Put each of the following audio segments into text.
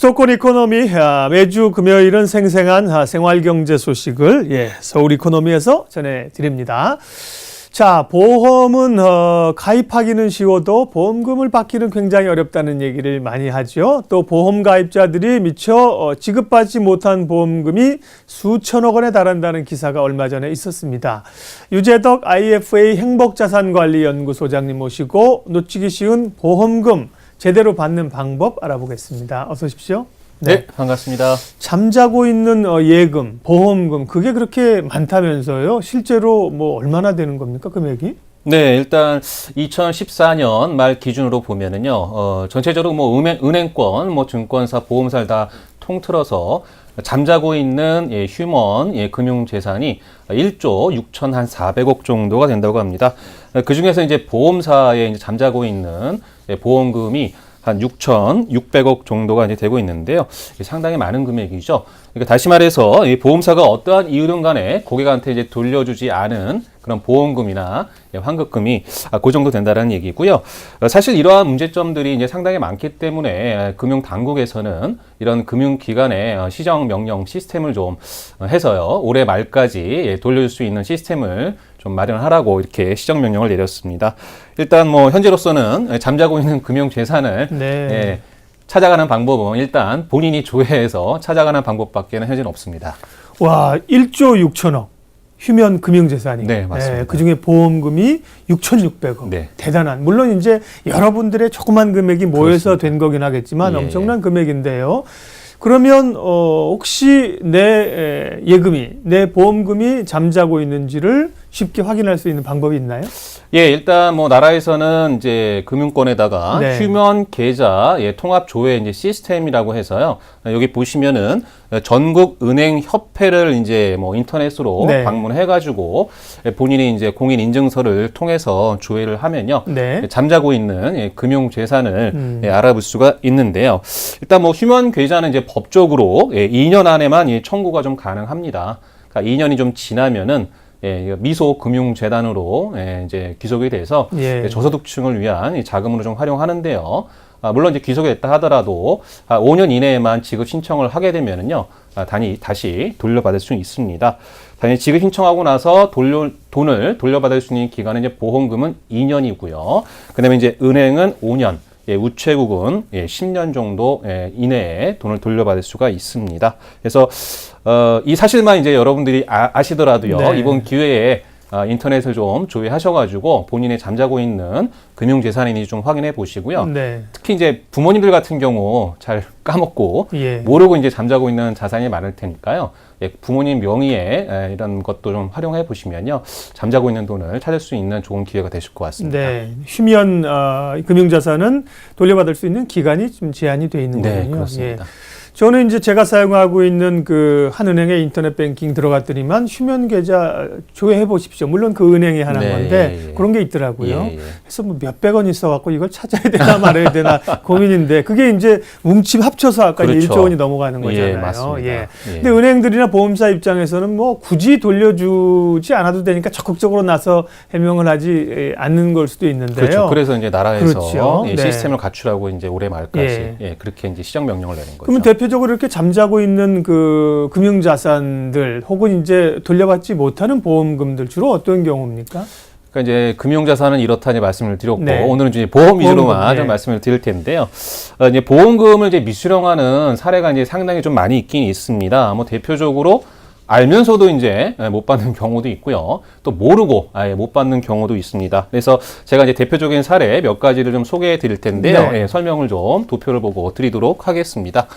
수도권 이코노미 매주 금요일은 생생한 생활경제 소식을 서울 이코노미에서 전해드립니다. 자, 보험은 가입하기는 쉬워도 보험금을 받기는 굉장히 어렵다는 얘기를 많이 하죠. 또 보험 가입자들이 미처 지급받지 못한 보험금이 수천억 원에 달한다는 기사가 얼마 전에 있었습니다. 유재덕 IFA 행복자산관리연구소장님 모시고 놓치기 쉬운 보험금 제대로 받는 방법 알아보겠습니다. 어서 오십시오. 네, 반갑습니다. 잠자고 있는 예금, 보험금 그게 그렇게 많다면서요? 실제로 뭐 얼마나 되는 겁니까, 금액이? 네, 일단 2014년 말 기준으로 보면은요, 전체적으로 뭐 은행권, 뭐 증권사, 보험사를 다 통틀어서 잠자고 있는 휴먼 금융재산이 1조 6,400억 정도가 된다고 합니다. 그 중에서 이제 보험사에 이제 잠자고 있는 보험금이 한 6,600억 정도가 이제 되고 있는데요. 상당히 많은 금액이죠. 그러니까 다시 말해서 이 보험사가 어떠한 이유든 간에 고객한테 이제 돌려주지 않은 그런 보험금이나 환급금이 그 정도 된다는 얘기고요. 사실 이러한 문제점들이 이제 상당히 많기 때문에 금융 당국에서는 이런 금융기관의 시정 명령 시스템을 좀 해서요. 올해 말까지 돌려줄 수 있는 시스템을 좀 마련하라고 이렇게 시정 명령을 내렸습니다. 일단 뭐 현재로서는 잠자고 있는 금융 재산을 찾아가는 방법은 일단 본인이 조회해서 찾아가는 방법밖에는 현재는 없습니다. 와, 1조 6천억 휴면 금융재산이. 네, 맞습니다. 그중에 보험금이 6,600억. 네. 대단한. 물론 이제 여러분들의 조그만 금액이 모여서 된 거긴 하겠지만 엄청난 금액인데요. 그러면 혹시 내 예금이, 내 보험금이 잠자고 있는지를 쉽게 확인할 수 있는 방법이 있나요? 예, 일단 뭐 나라에서는 이제 금융권에다가 휴면 계좌 통합 조회 이제 시스템이라고 해서요. 여기 보시면은 전국 은행 협회를 이제 뭐 인터넷으로 방문해 가지고 본인이 이제 공인 인증서를 통해서 조회를 하면요. 잠자고 있는 금융 재산을 알아볼 수가 있는데요. 일단 뭐 휴면 계좌는 이제 법적으로 2년 안에만 청구가 좀 가능합니다. 그러니까 2년이 좀 지나면은 미소 금융재단으로 이제 귀속이 돼서 저소득층을 위한 자금으로 좀 활용하는데요. 물론 이제 귀속이 됐다 하더라도 5년 이내에만 지급 신청을 하게 되면은요, 다시 돌려받을 수 있습니다. 단위 지급 신청하고 나서 돈을 돌려받을 수 있는 기간은 이제 보험금은 2년이고요. 그다음에 이제 은행은 5년. 우체국은 10년 정도 이내에 돈을 돌려받을 수가 있습니다. 그래서 이 사실만 이제 여러분들이 아시더라도요. 이번 기회에 인터넷을 좀 조회하셔가지고 본인의 잠자고 있는 금융재산인지 좀 확인해 보시고요. 특히 이제 부모님들 같은 경우 잘 까먹고 모르고 이제 잠자고 있는 자산이 많을 테니까요. 부모님 명의의 이런 것도 좀 활용해 보시면요. 잠자고 있는 돈을 찾을 수 있는 좋은 기회가 되실 것 같습니다. 휴면 금융자산은 돌려받을 수 있는 기간이 좀 제한이 되어 있는 거군요. 그렇습니다. 저는 이제 제가 사용하고 있는 그 한 은행의 인터넷 뱅킹 들어갔더니만 휴면 계좌 조회해 보십시오. 물론 그 은행이 하는 건데 그런 게 있더라고요. 그래서 뭐 몇백 원 있어갖고 이걸 찾아야 되나 말아야 되나 고민인데 그게 이제 뭉침 합쳐서 아까 1조 원이 넘어가는 거잖아요. 맞습니다. 근데 은행들이나 보험사 입장에서는 뭐 굳이 돌려주지 않아도 되니까 적극적으로 나서 해명을 하지 않는 걸 수도 있는데요. 그렇죠. 그래서 이제 나라에서 시스템을 갖추라고 이제 올해 말까지 그렇게 이제 시정 명령을 내는 거죠. 그러면 대표적으로 이렇게 잠자고 있는 그 금융자산들 혹은 이제 돌려받지 못하는 보험금들 주로 어떤 경우입니까? 그러니까 이제 금융자산은 이렇다니 말씀을 드렸고 오늘은 이제 보험 위주로만 좀 말씀을 드릴 텐데요. 이제 보험금을 이제 미수령하는 사례가 이제 상당히 좀 많이 있긴 있습니다. 뭐 대표적으로 알면서도 이제 못 받는 경우도 있고요. 또 모르고 아예 못 받는 경우도 있습니다. 그래서 제가 이제 대표적인 사례 몇 가지를 좀 소개해 드릴 텐데요. 설명을 좀 도표를 보고 드리도록 하겠습니다.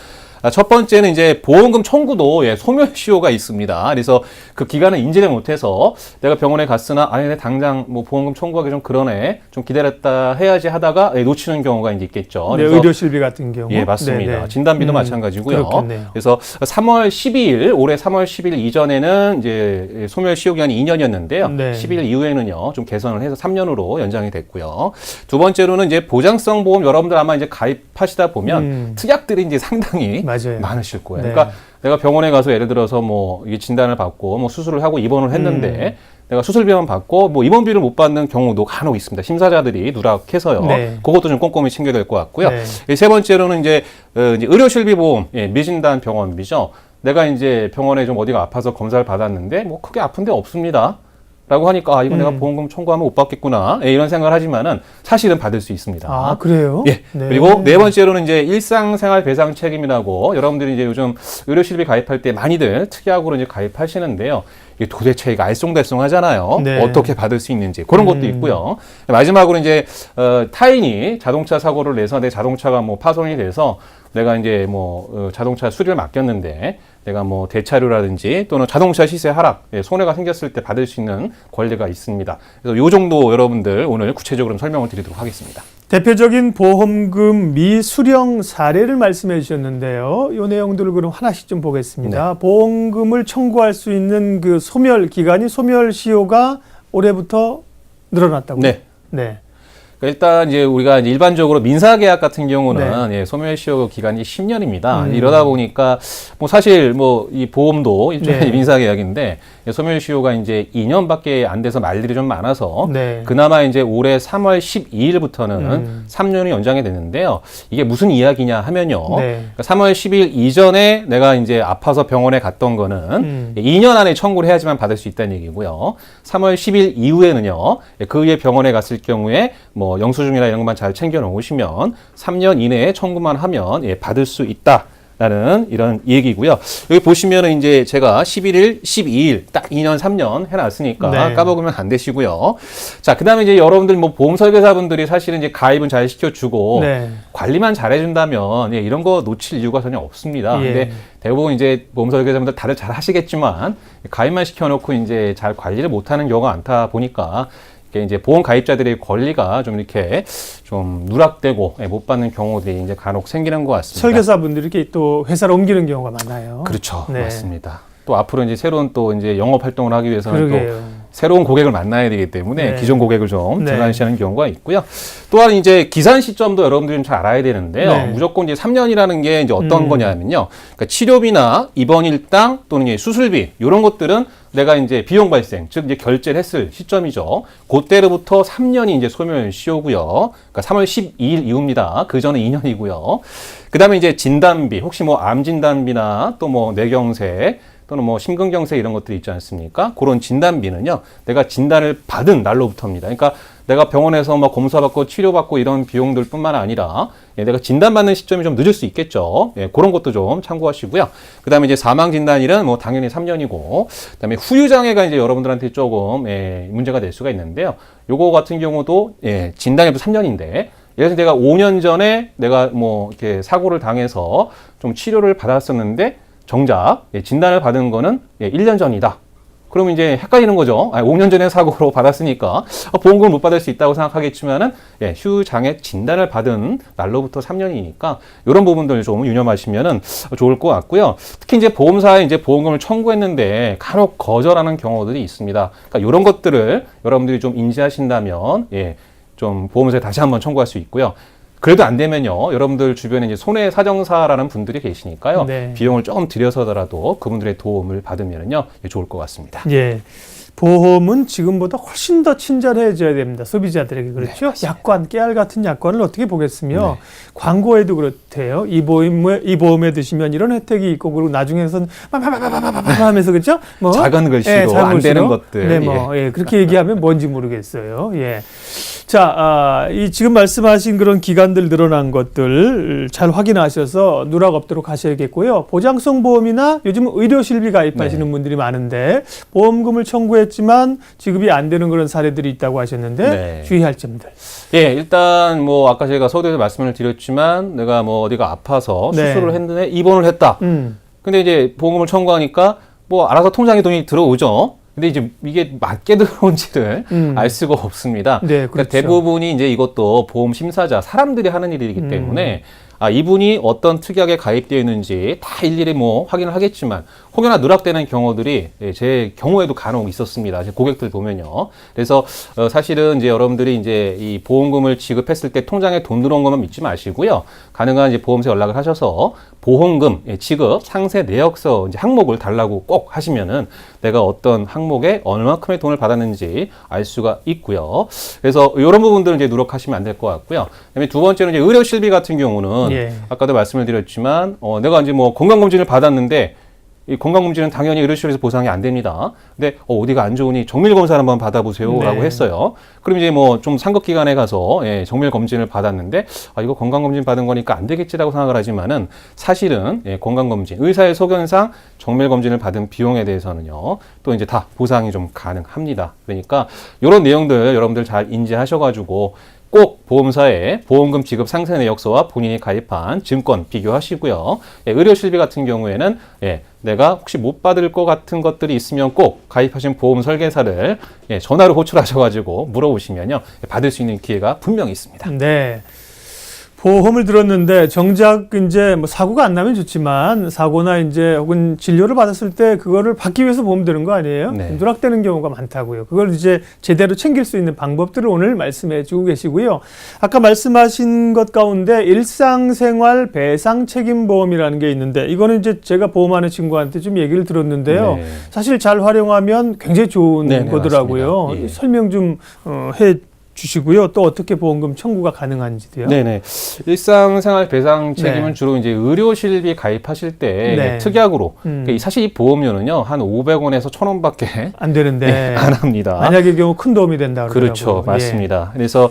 첫 번째는 이제 보험금 청구도 소멸시효가 있습니다. 그래서 그 기간을 인지를 못해서 내가 병원에 갔으나 아니 당장 뭐 보험금 청구하기 좀 그러네 좀 기다렸다 해야지 하다가 놓치는 경우가 이제 있겠죠. 그래서 의료실비 같은 경우. 맞습니다. 진단비도 마찬가지고요. 그래서 3월 12일 올해 3월 10일 이전에는 이제 소멸시효 기간이 2년이었는데요. 10일 이후에는요 좀 개선을 해서 3년으로 연장이 됐고요. 두 번째로는 이제 보장성 보험 여러분들 아마 이제 가입하시다 보면 특약들이 이제 상당히 맞아요. 많으실 거예요. 네. 그러니까 내가 병원에 가서 예를 들어서 뭐 이게 진단을 받고 뭐 수술을 하고 입원을 했는데 내가 수술비만 받고 뭐 입원비를 못 받는 경우도 간혹 있습니다. 심사자들이 누락해서요. 네. 그것도 좀 꼼꼼히 챙겨야 될 것 같고요. 네. 세 번째로는 이제 의료실비보험, 미진단 병원비죠. 내가 이제 병원에 좀 어디가 아파서 검사를 받았는데 뭐 크게 아픈 데 없습니다. 라고 하니까 이거 내가 보험금 청구하면 못 받겠구나. 이런 생각을 하지만은 사실은 받을 수 있습니다. 아, 그래요? 예. 네. 그리고 네 번째로는 이제 일상생활 배상 책임이라고 여러분들이 이제 요즘 의료실비 가입할 때 많이들 특약으로 이제 가입하시는데요. 이게 도대체 이거 알쏭달쏭하잖아요. 네. 어떻게 받을 수 있는지 그런 것도 있고요. 마지막으로 이제 타인이 자동차 사고를 내서 내 자동차가 뭐 파손이 돼서 내가 이제 뭐 자동차 수리를 맡겼는데 내가 뭐 대차료라든지 또는 자동차 시세 하락, 손해가 생겼을 때 받을 수 있는 권리가 있습니다. 그래서 요 정도 여러분들 오늘 구체적으로 설명을 드리도록 하겠습니다. 대표적인 보험금 미수령 사례를 말씀해 주셨는데요. 이 내용들을 그럼 하나씩 좀 보겠습니다. 네. 보험금을 청구할 수 있는 그 소멸 기간이 소멸시효가 올해부터 늘어났다고요? 네. 네. 일단 이제 우리가 일반적으로 민사계약 같은 경우는 소멸시효 기간이 10년입니다. 이러다 보니까 뭐 사실 뭐 이 보험도 일종의 민사계약인데 소멸시효가 이제 2년밖에 안 돼서 말들이 좀 많아서 그나마 이제 올해 3월 12일부터는 3년이 연장이 됐는데요. 이게 무슨 이야기냐 하면요. 그러니까 3월 10일 이전에 내가 이제 아파서 병원에 갔던 거는 2년 안에 청구를 해야지만 받을 수 있다는 얘기고요. 3월 10일 이후에는요. 그 후에 병원에 갔을 경우에 뭐 영수증이나 이런 것만 잘 챙겨 놓으시면 3년 이내에 청구만 하면 받을 수 있다라는 이런 얘기고요. 여기 보시면은 이제 제가 11일, 12일 딱 2년, 3년 해놨으니까 까먹으면 안 되시고요. 자, 그다음에 이제 여러분들 뭐 보험 설계사분들이 사실은 이제 가입은 잘 시켜주고 관리만 잘해준다면 이런 거 놓칠 이유가 전혀 없습니다. 근데 대부분 이제 보험 설계사분들 다들 잘 하시겠지만 가입만 시켜놓고 이제 잘 관리를 못하는 경우가 많다 보니까. 이제 보험 가입자들의 권리가 좀 이렇게 좀 누락되고 못 받는 경우들이 이제 간혹 생기는 것 같습니다. 설계사분들이 이렇게 또 회사를 옮기는 경우가 많아요. 그렇죠, 맞습니다. 또 앞으로 이제 새로운 또 이제 영업 활동을 하기 위해서는 그러게요. 또 새로운 고객을 만나야 되기 때문에 기존 고객을 좀 등한시하는 경우가 있고요. 또한 이제 기산 시점도 여러분들이 좀 잘 알아야 되는데요. 무조건 이제 3년이라는 게 이제 어떤 거냐면요. 그러니까 치료비나 입원 일당 또는 이제 수술비 이런 것들은 내가 이제 비용 발생, 즉 이제 결제를 했을 시점이죠. 그때로부터 3년이 이제 소멸시효고요. 그러니까 3월 12일 이후입니다. 그 전에 2년이고요. 그다음에 이제 진단비, 혹시 뭐 암 진단비나 또 뭐 뇌경색 또는 뭐 심근경색 이런 것들이 있지 않습니까? 그런 진단비는요, 내가 진단을 받은 날로부터입니다. 그러니까 내가 병원에서 막 검사받고 치료받고 이런 비용들뿐만 아니라 내가 진단받는 시점이 좀 늦을 수 있겠죠. 그런 것도 좀 참고하시고요. 그다음에 이제 사망 진단일은 뭐 당연히 3년이고, 그다음에 후유 장애가 이제 여러분들한테 조금 문제가 될 수가 있는데요. 요거 같은 경우도 진단일도 3년인데. 예를 들어서 내가 5년 전에 내가 뭐 이렇게 사고를 당해서 좀 치료를 받았었는데 정작 진단을 받은 거는 1년 전이다. 그러면 이제 헷갈리는 거죠. 5년 전에 사고로 받았으니까 보험금을 못 받을 수 있다고 생각하겠지만은 휴장애 진단을 받은 날로부터 3년이니까 이런 부분들 좀 유념하시면은 좋을 것 같고요. 특히 이제 보험사에 이제 보험금을 청구했는데 간혹 거절하는 경우들이 있습니다. 그러니까 이런 것들을 여러분들이 좀 인지하신다면 좀 보험사에 다시 한번 청구할 수 있고요. 그래도 안 되면요, 여러분들 주변에 이제 손해사정사라는 분들이 계시니까요, 비용을 조금 들여서더라도 그분들의 도움을 받으면요, 좋을 것 같습니다. 보험은 지금보다 훨씬 더 친절해져야 됩니다. 소비자들에게. 그렇죠? 약관, 깨알 같은 약관을 어떻게 보겠으며 광고에도 그렇대요. 이 보험에 드시면 이런 혜택이 있고, 그리고 나중에선 하면서 그렇죠? 뭐 작은 글씨로 안 되는 것들. 그렇게 얘기하면 뭔지 모르겠어요. 자, 이 지금 말씀하신 그런 기간들 늘어난 것들 잘 확인하셔서 누락 없도록 하셔야겠고요. 보장성 보험이나 요즘 의료실비 가입하시는 분들이 많은데 보험금을 청구했지만 지급이 안 되는 그런 사례들이 있다고 하셨는데 주의할 점들. 일단 뭐 아까 제가 서두에서 말씀을 드렸지만 내가 뭐 어디가 아파서 수술을 했는데 입원을 했다. 근데 이제 보험금을 청구하니까 뭐 알아서 통장에 돈이 들어오죠. 근데 이제 이게 맞게 들어온지를 알 수가 없습니다. 그러니까 대부분이 이제 이것도 보험 심사자, 사람들이 하는 일이기 때문에 이분이 어떤 특약에 가입되어 있는지 다 일일이 뭐 확인을 하겠지만 혹여나 누락되는 경우들이 제 경우에도 간혹 있었습니다. 제 고객들 보면요. 그래서 사실은 이제 여러분들이 이제 이 보험금을 지급했을 때 통장에 돈 들어온 것만 믿지 마시고요. 가능한 이제 보험사에 연락을 하셔서 보험금 지급 상세 내역서 이제 항목을 달라고 꼭 하시면은 내가 어떤 항목에 얼마큼의 돈을 받았는지 알 수가 있고요. 그래서 이런 부분들은 이제 누락하시면 안 될 것 같고요. 그다음에 두 번째는 이제 의료 실비 같은 경우는 아까도 말씀을 드렸지만 내가 이제 뭐 건강검진을 받았는데 이 건강검진은 당연히 의료시설에서 보상이 안 됩니다. 근데 어디가 안 좋으니 정밀검사를 한번 받아보세요라고 했어요. 그럼 이제 뭐 좀 상급기관에 가서 정밀검진을 받았는데 이거 건강검진 받은 거니까 안 되겠지라고 생각을 하지만은 사실은 건강검진, 의사의 소견상 정밀검진을 받은 비용에 대해서는요 또 이제 다 보상이 좀 가능합니다. 그러니까 이런 내용들 여러분들 잘 인지하셔가지고 꼭 보험사에 보험금 지급 상세 내역서와 본인이 가입한 증권 비교하시고요. 의료 실비 같은 경우에는 내가 혹시 못 받을 것 같은 것들이 있으면 꼭 가입하신 보험 설계사를 전화로 호출하셔가지고 물어보시면요 받을 수 있는 기회가 분명히 있습니다. 네. 보험을 들었는데 정작 이제 뭐 사고가 안 나면 좋지만 사고나 이제 혹은 진료를 받았을 때 그거를 받기 위해서 보험 드는 거 아니에요? 네. 누락되는 경우가 많다고요. 그걸 이제 제대로 챙길 수 있는 방법들을 오늘 말씀해 주고 계시고요. 아까 말씀하신 것 가운데 일상생활 배상 책임 보험이라는 게 있는데 이거는 이제 제가 보험하는 친구한테 좀 얘기를 들었는데요. 네. 사실 잘 활용하면 굉장히 좋은 네네, 거더라고요. 예. 설명 좀 해 주시고요. 또 어떻게 보험금 청구가 가능한지도요. 네네. 일상생활 배상 책임은 네. 주로 이제 의료실비 가입하실 때 네. 특약으로 사실 이 보험료는요 한 500원에서 1,000원밖에 안 되는데 안 합니다. 만약의 경우 큰 도움이 된다 그러더라고요. 그렇죠, 맞습니다. 그래서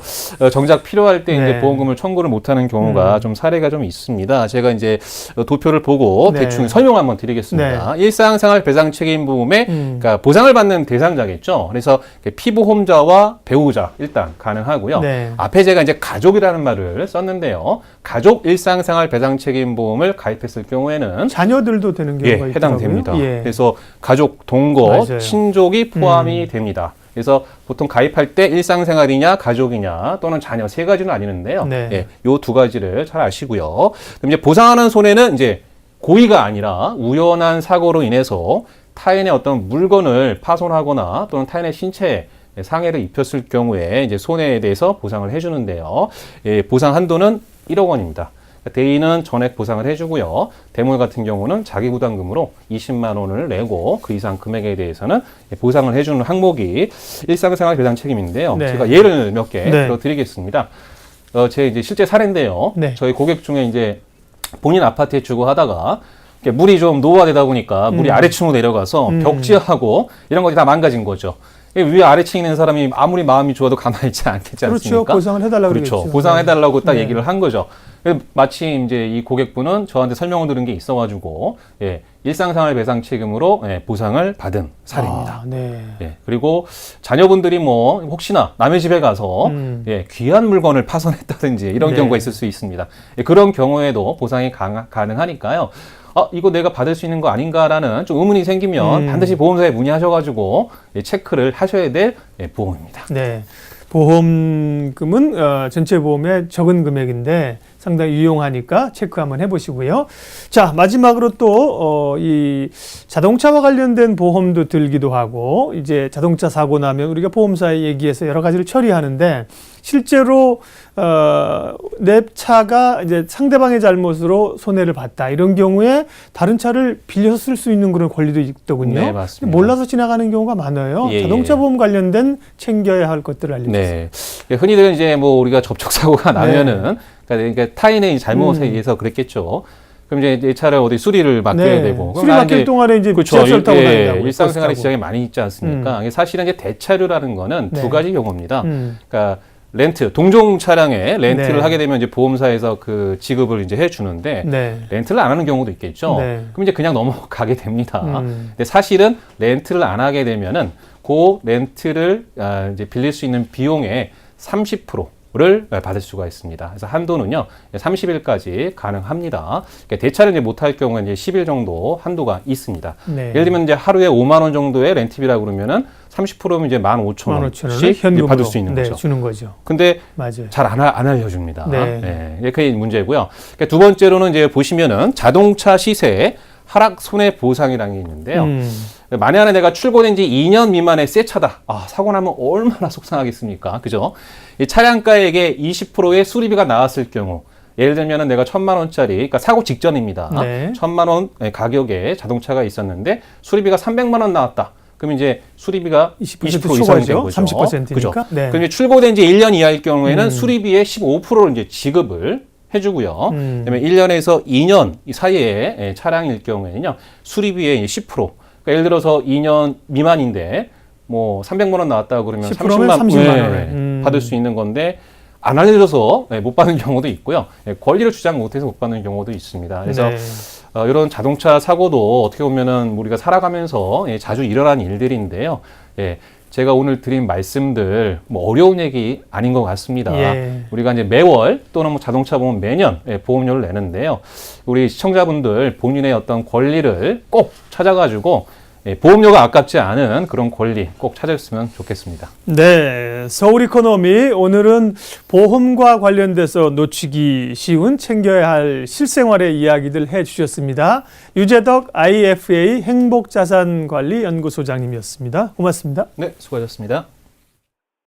정작 필요할 때 네. 이제 보험금을 청구를 못하는 경우가 좀 사례가 좀 있습니다. 제가 이제 도표를 보고 네. 대충 설명 한번 드리겠습니다. 일상생활 배상 책임 보험의 그러니까 보상을 받는 대상자겠죠. 그래서 피보험자와 배우자 일단 가능하고요. 네. 앞에 제가 이제 가족이라는 말을 썼는데요. 가족 일상생활 배상 책임 보험을 가입했을 경우에는 자녀들도 되는 경우가 있더라고요. 해당됩니다. 예. 그래서 가족, 동거, 맞아요. 친족이 포함이 됩니다. 그래서 보통 가입할 때 일상생활이냐 가족이냐 또는 자녀 세 가지는 아니는데요. 네. 요 두 가지를 잘 아시고요. 그럼 이제 보상하는 손해는 이제 고의가 아니라 우연한 사고로 인해서 타인의 어떤 물건을 파손하거나 또는 타인의 신체에 상해를 입혔을 경우에 이제 손해에 대해서 보상을 해주는데요. 보상 한도는 1억 원입니다. 대인은 전액 보상을 해주고요. 대물 같은 경우는 자기 부담금으로 20만 원을 내고 그 이상 금액에 대해서는 보상을 해주는 항목이 일상생활 배상 책임인데요. 네. 제가 예를 몇 개 네. 들어드리겠습니다. 제 이제 실제 사례인데요. 네. 저희 고객 중에 이제 본인 아파트에 주거 하다가 물이 좀 노후화되다 보니까 물이 아래층으로 내려가서 벽지하고 이런 것이 다 망가진 거죠. 위에 아래층에 있는 사람이 아무리 마음이 좋아도 가만히 있지 않겠지 않습니까? 그렇죠. 보상을 해달라고 그렇죠. 그러겠죠. 보상해달라고 딱 네. 얘기를 한 거죠. 마침 이제 이 고객분은 저한테 설명을 들은 게 있어가지고 일상생활 배상 책임으로 보상을 받은 사례입니다. 네. 그리고 자녀분들이 뭐 혹시나 남의 집에 가서 귀한 물건을 파손했다든지 이런 네. 경우가 있을 수 있습니다. 그런 경우에도 보상이 가능하니까요. 이거 내가 받을 수 있는 거 아닌가라는 좀 의문이 생기면 반드시 보험사에 문의하셔가지고 체크를 하셔야 될 보험입니다. 네. 보험금은 전체 보험의 적은 금액인데 상당히 유용하니까 체크 한번 해보시고요. 자, 마지막으로 또 이 자동차와 관련된 보험도 들기도 하고 이제 자동차 사고 나면 우리가 보험사에 얘기해서 여러 가지를 처리하는데 실제로 내 차가 이제 상대방의 잘못으로 손해를 봤다 이런 경우에 다른 차를 빌려서 쓸 수 있는 그런 권리도 있더군요. 네, 맞습니다. 몰라서 지나가는 경우가 많아요. 예, 자동차 보험 관련된 챙겨야 할 것들을 알려주세요. 네. 흔히들 이제 뭐 우리가 접촉사고가 나면은 그러니까 타인의 잘못에 의해서 그랬겠죠. 그럼 이제 내 차를 어디 수리를 맡겨야 되고. 수리 맡길 동안에 이제 그렇죠. 지하철 타고 다닌다고. 일상생활에 지장이 많이 있지 않습니까? 사실은 이제 대차류라는 거는 두 가지 경우입니다. 그러니까 렌트, 동종 차량에 렌트를 하게 되면 이제 보험사에서 그 지급을 이제 해주는데 렌트를 안 하는 경우도 있겠죠. 그럼 이제 그냥 넘어가게 됩니다. 근데 사실은 렌트를 안 하게 되면은 그 렌트를 이제 빌릴 수 있는 비용의 30%를 를 받을 수가 있습니다. 그래서 한도는요 30일까지 가능합니다. 그러니까 대차를 이제 못할 경우에 이제 10일 정도 한도가 있습니다. 네. 예를 들면 이제 하루에 5만 원 정도의 렌트비라고 그러면은 30%면 이제 15,000원씩 현금으로 받을 수 있는 거죠. 주는 거죠. 근데 맞아요. 잘 안 알려줍니다. 네. 네, 그게 문제고요. 그러니까 두 번째로는 이제 보시면은 자동차 시세 하락 손해 보상이라는 게 있는데요. 만약에 내가 출고된 지 2년 미만의 새 차다. 사고 나면 얼마나 속상하겠습니까? 그죠? 이 차량가액의 20%의 수리비가 나왔을 경우, 예를 들면은 내가 1,000만 원짜리, 그러니까 사고 직전입니다. 네. 1,000만 원 가격의 자동차가 있었는데 수리비가 300만 원 나왔다. 그럼 이제 수리비가 20% 이상이 된 거죠. 30%니까. 그죠? 네. 그럼 이제 출고된 지 1년 이하일 경우에는 수리비의 15%를 이제 지급을 해주고요. 그다음에 1년에서 2년 사이에 차량일 경우에는요, 수리비의 10%. 그러니까 예를 들어서 2년 미만인데 뭐 300만 원 나왔다 그러면 30만 원 받을 수 있는 건데 안 알려줘서 못 받는 경우도 있고요. 권리를 주장 못해서 못 받는 경우도 있습니다. 그래서 네. 이런 자동차 사고도 어떻게 보면은 우리가 살아가면서 자주 일어나는 일들인데요. 제가 오늘 드린 말씀들 뭐 어려운 얘기 아닌 것 같습니다. 예. 우리가 이제 매월 또는 뭐 자동차 보면 매년 보험료를 내는데요. 우리 시청자분들 본인의 어떤 권리를 꼭 찾아가지고 보험료가 아깝지 않은 그런 권리 꼭 찾았으면 좋겠습니다. 네, 서울 이코노미 오늘은 보험과 관련돼서 놓치기 쉬운 챙겨야 할 실생활의 이야기들 해주셨습니다. 유재덕 IFA 행복자산관리연구소장님이었습니다. 고맙습니다. 네, 수고하셨습니다.